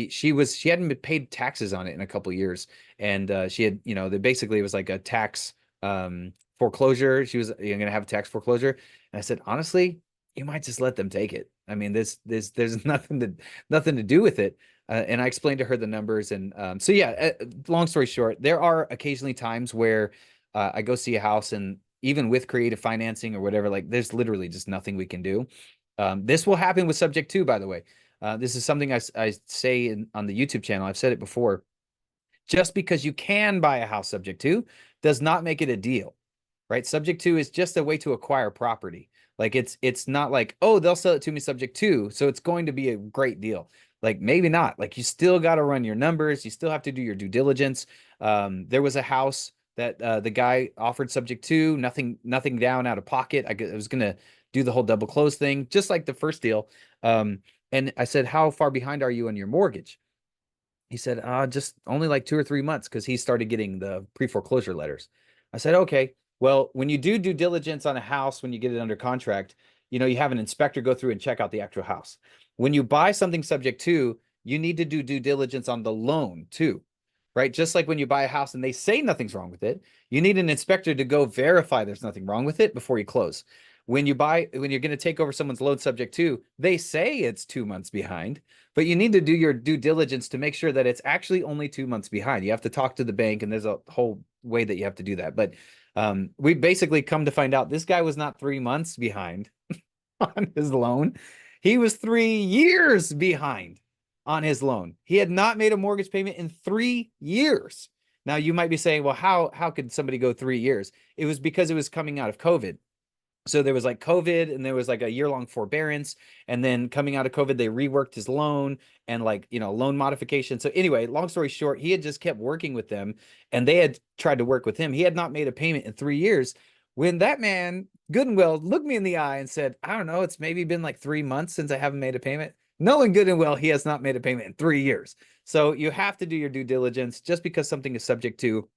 she hadn't been paid taxes on it in a couple years. And she had, basically, it was like a tax foreclosure. She was going to have a tax foreclosure. And I said, honestly, you might just let them take it. I mean, there's nothing to do with it. And I explained to her the numbers. And so, yeah, long story short, there are occasionally times where I go see a house, and even with creative financing or whatever, like, there's literally just nothing we can do. This will happen with subject to, by the way. This is something I say on the YouTube channel. I've said it before. Just because you can buy a house subject to does not make it a deal, right? Subject to is just a way to acquire property. Like, it's not like, oh, they'll sell it to me subject to, so it's going to be a great deal. Like, maybe not. Like, you still got to run your numbers. You still have to do your due diligence. There was a house that the guy offered subject to, nothing down out of pocket. I was gonna do the whole double close thing, just like the first deal. And I said, how far behind are you on your mortgage? He said, just only like 2 or 3 months, because he started getting the pre-foreclosure letters. I said, okay, well, when you do due diligence on a house, when you get it under contract, you have an inspector go through and check out the actual house. When you buy something subject to, you need to do due diligence on the loan too, right? Just like when you buy a house and they say nothing's wrong with it, you need an inspector to go verify there's nothing wrong with it before you close. when you're going to take over someone's loan subject to, they say it's 2 months behind, but you need to do your due diligence to make sure that it's actually only 2 months behind. You have to talk to the bank, and there's a whole way that you have to do that. But we basically come to find out this guy was not 3 months behind on his loan. He was 3 years behind on his loan. He had not made a mortgage payment in 3 years. Now you might be saying, well, how could somebody go 3 years? It was because it was coming out of COVID. So there was like COVID, and there was like a year-long forbearance, and then coming out of COVID, they reworked his loan and like, loan modification. So anyway, long story short, he had just kept working with them, and they had tried to work with him. He had not made a payment in 3 years. When that man, good and well, looked me in the eye and said, I don't know, it's maybe been like 3 months since I haven't made a payment. Knowing good and well, he has not made a payment in 3 years. So you have to do your due diligence. Just because something is subject to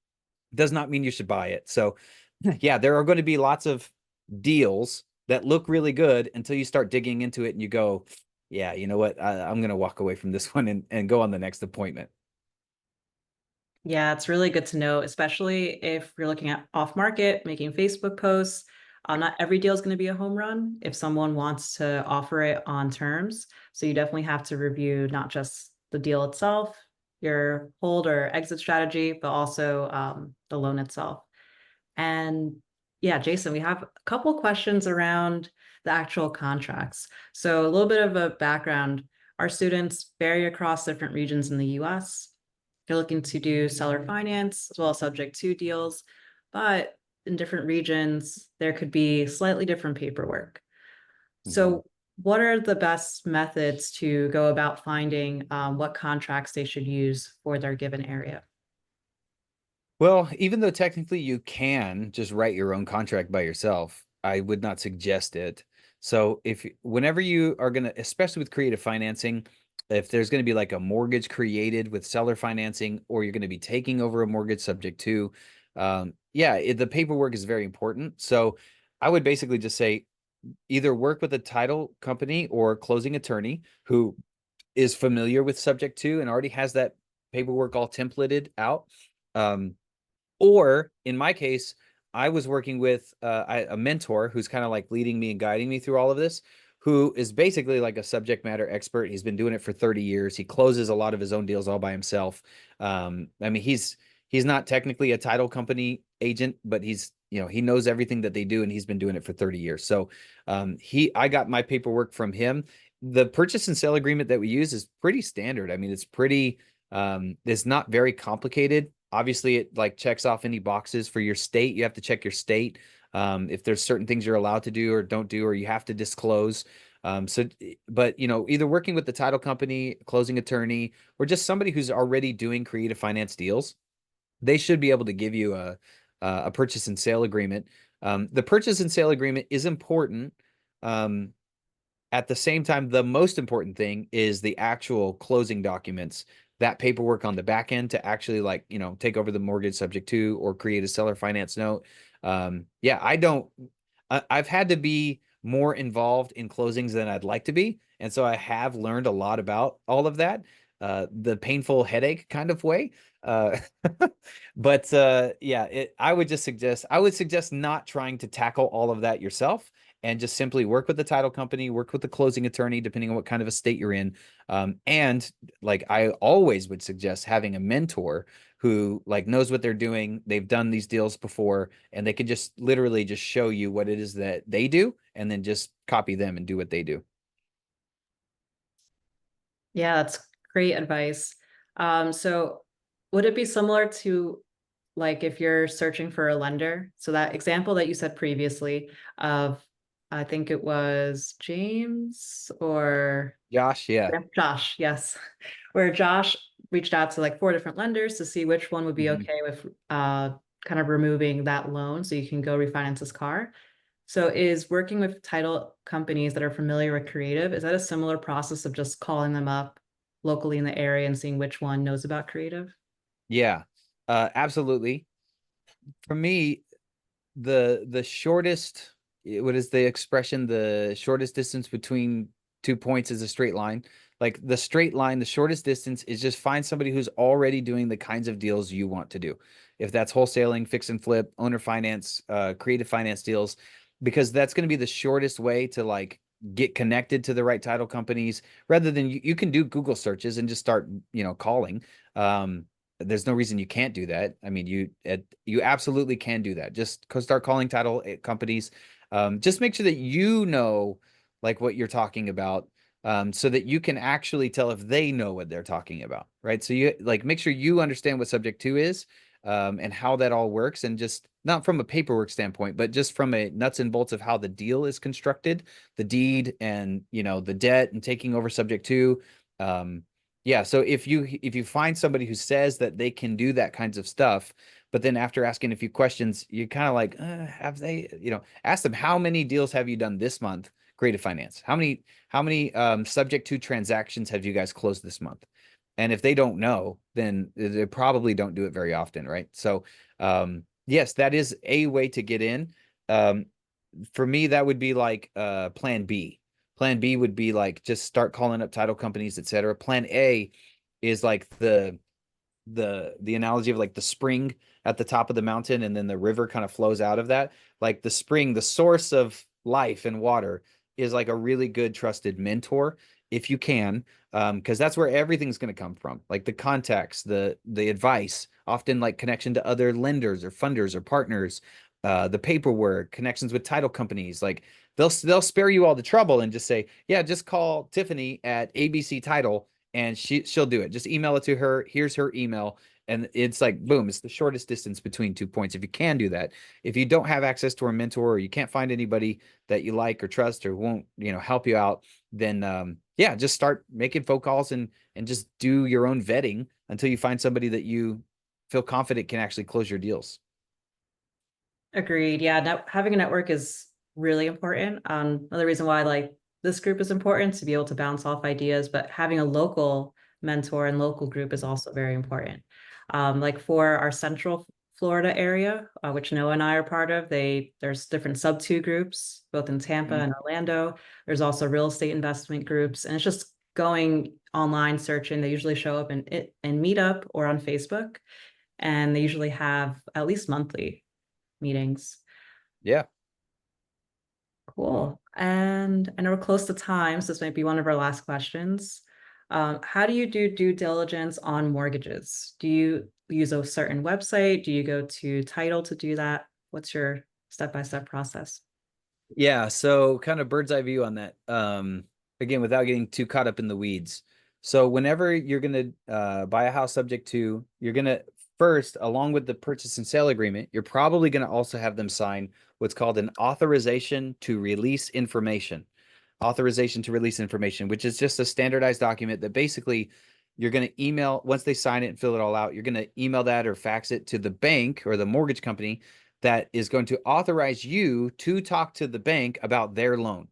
does not mean you should buy it. So yeah, there are going to be lots of deals that look really good until you start digging into it and you go, yeah, you know what? I'm going to walk away from this one and go on the next appointment. Yeah, it's really good to know, especially if you're looking at off market, making Facebook posts. Not every deal is going to be a home run if someone wants to offer it on terms. So you definitely have to review not just the deal itself, your hold or exit strategy, but also the loan itself. And yeah, Jason, we have a couple questions around the actual contracts. So a little bit of a background. Our students vary across different regions in the US. You're looking to do seller finance as well as subject to deals, but in different regions, there could be slightly different paperwork. Mhm. So what are the best methods to go about finding what contracts they should use for their given area? Well, even though technically you can just write your own contract by yourself, I would not suggest it. So whenever you are going to, especially with creative financing, if there's going to be like a mortgage created with seller financing, or you're going to be taking over a mortgage subject to, yeah, the paperwork is very important. So I would basically just say either work with a title company or closing attorney who is familiar with subject to and already has that paperwork all templated out. Um, or in my case, I was working with a mentor who's kind of like leading me and guiding me through all of this, who is basically like a subject matter expert. He's been doing it for 30 years. He closes a lot of his own deals all by himself. I mean, he's not technically a title company agent, but he knows everything that they do, and he's been doing it for 30 years. So I got my paperwork from him. The purchase and sale agreement that we use is pretty standard. I mean, it's not very complicated. Obviously, it like checks off any boxes for your state. You have to check your state, if there's certain things you're allowed to do or don't do, or you have to disclose. But either working with the title company, closing attorney, or just somebody who's already doing creative finance deals, they should be able to give you a purchase and sale agreement. The purchase and sale agreement is important. Um, at the same time, the most important thing is the actual closing documents, that paperwork on the back end to actually take over the mortgage subject to or create a seller finance note. Yeah, I've had to be more involved in closings than I'd like to be. And so I have learned a lot about all of that, the painful headache kind of way. Uh, but yeah, I would suggest not trying to tackle all of that yourself, and just simply work with the title company, work with the closing attorney, depending on what kind of a state you're in. And like I always would suggest having a mentor who like knows what they're doing. They've done these deals before, and they can just literally just show you what it is that they do, and then just copy them and do what they do. Yeah, that's great advice. So would it be similar to like if you're searching for a lender? So that example that you said previously of, I think it was James or Josh, yeah. Josh, yes, where Josh reached out to like four different lenders to see which one would be Mhm. okay with kind of removing that loan so you can go refinance his car. So is working with title companies that are familiar with creative, is that a similar process of just calling them up locally in the area and seeing which one knows about creative? Yeah, absolutely. For me, the shortest, what is the expression? The shortest distance between 2 points is a straight line. Like the straight line, the shortest distance is just find somebody who's already doing the kinds of deals you want to do. If that's wholesaling, fix and flip, owner finance, creative finance deals, because that's going to be the shortest way to like get connected to the right title companies rather than you can do Google searches and just start, calling. There's no reason you can't do that. I mean, you absolutely can do that. Just start calling title companies. Just make sure that you know like what you're talking about, so that you can actually tell if they know what they're talking about, right? So you like make sure you understand what subject to is, and how that all works, and just not from a paperwork standpoint, but just from a nuts and bolts of how the deal is constructed, the deed, and the debt and taking over subject to. Um, yeah, so if you find somebody who says that they can do that kinds of stuff, but then after asking a few questions, you kind of like, have they, ask them how many deals have you done this month? Creative Finance. How many subject to transactions have you guys closed this month? And if they don't know, then they probably don't do it very often, right? So, yes, that is a way to get in. Um, for me, that would be like plan B. Plan B would be like just start calling up title companies, etc. Plan A is like the analogy of like the spring at the top of the mountain, and then the river kind of flows out of that. Like the spring, the source of life and water, is like a really good trusted mentor if you can, because that's where everything's going to come from, like the contacts, the advice, often like connection to other lenders or funders or partners, the paperwork, connections with title companies. Like they'll spare you all the trouble and just say, yeah, just call Tiffany at ABC Title and she'll do it. Just email it to her. Here's her email. And it's like, boom, it's the shortest distance between 2 points. If you can do that, if you don't have access to a mentor, or you can't find anybody that you like or trust or won't, help you out, then yeah, just start making phone calls and just do your own vetting until you find somebody that you feel confident can actually close your deals. Agreed. Yeah, having a network is really important. Another reason why like this group is important to be able to bounce off ideas, but having a local mentor and local group is also very important. Like for our Central Florida area, which Noah and I are part of, there's different sub two groups, both in Tampa Mhm. and Orlando. There's also real estate investment groups, and it's just going online searching. They usually show up in Meetup or on Facebook, and they usually have at least monthly meetings. Yeah. Cool. And I know we're close to time, so this might be one of our last questions. How do you do due diligence on mortgages? Do you use a certain website? Do you go to title to do that? What's your step-by-step process? Yeah, so kind of bird's eye view on that. Again, without getting too caught up in the weeds. So whenever you're gonna buy a house subject to, you're gonna first, along with the purchase and sale agreement, you're probably gonna also have them sign what's called an authorization to release information. Authorization to release information, which is just a standardized document that basically you're going to email once they sign it and fill it all out. You're going to email that or fax it to the bank or the mortgage company that is going to authorize you to talk to the bank about their loan.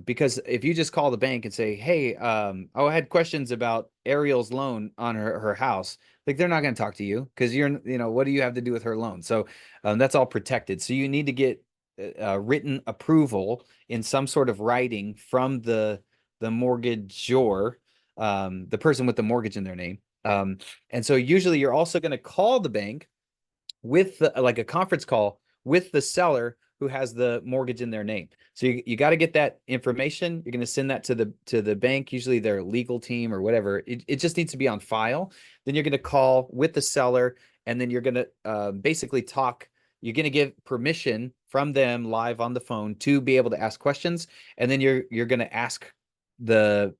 Because if you just call the bank and say, "Hey, I had questions about Ariel's loan on her house," like they're not going to talk to you because what do you have to do with her loan? So that's all protected. So you need to get written approval in some sort of writing from the mortgagor, the person with the mortgage in their name. And so usually you're also going to call the bank with like a conference call with the seller who has the mortgage in their name. So you got to get that information. You're going to send that to the bank, usually their legal team or whatever. It just needs to be on file. Then you're going to call with the seller, and then you're going to basically talk. You're going to give permission from them live on the phone to be able to ask questions, and then you're going to ask the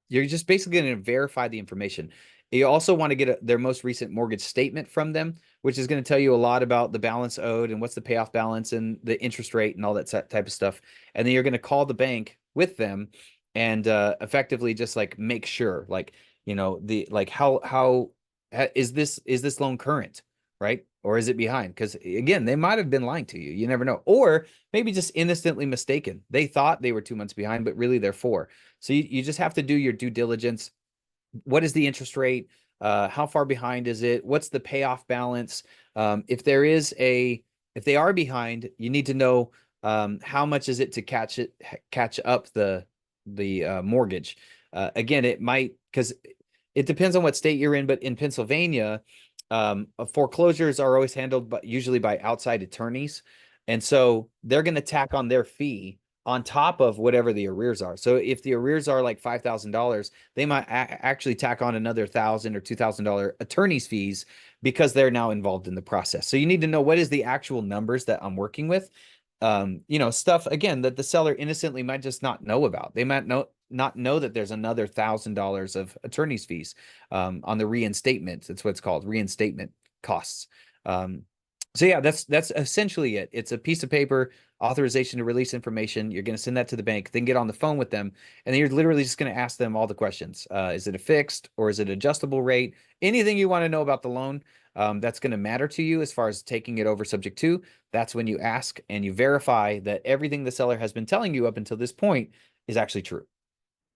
you're just basically going to verify the information. You also want to get their most recent mortgage statement from them, which is going to tell you a lot about the balance owed and what's the payoff balance and the interest rate and all that type of stuff. And then you're going to call the bank with them and effectively just like make sure, like, the like how is this loan current, right? Or is it behind? Because again, they might have been lying to you. You never know. Or maybe just innocently mistaken. They thought they were 2 months behind, but really they're four. So you just have to do your due diligence. What is the interest rate? How far behind is it? What's the payoff balance? If if they are behind, you need to know how much is it to catch up the mortgage. Again, it might because it depends on what state you're in, but in Pennsylvania, foreclosures are always handled, but usually by outside attorneys. And so they're going to tack on their fee on top of whatever the arrears are. So if the arrears are like $5,000, they might actually tack on another $1,000 or $2,000 attorney's fees because they're now involved in the process. So you need to know what is the actual numbers that I'm working with. Stuff again that the seller innocently might just not know about. They might not know that there's another $1,000 of attorney's fees on the reinstatement. That's what it's called, reinstatement costs. So yeah, that's essentially it. It's a piece of paper, authorization to release information. You're going to send that to the bank, then get on the phone with them, and then you're literally just going to ask them all the questions. Is it a fixed or is it adjustable rate? Anything you want to know about the loan, that's going to matter to you as far as taking it over subject to. That's when you ask and you verify that everything the seller has been telling you up until this point is actually true.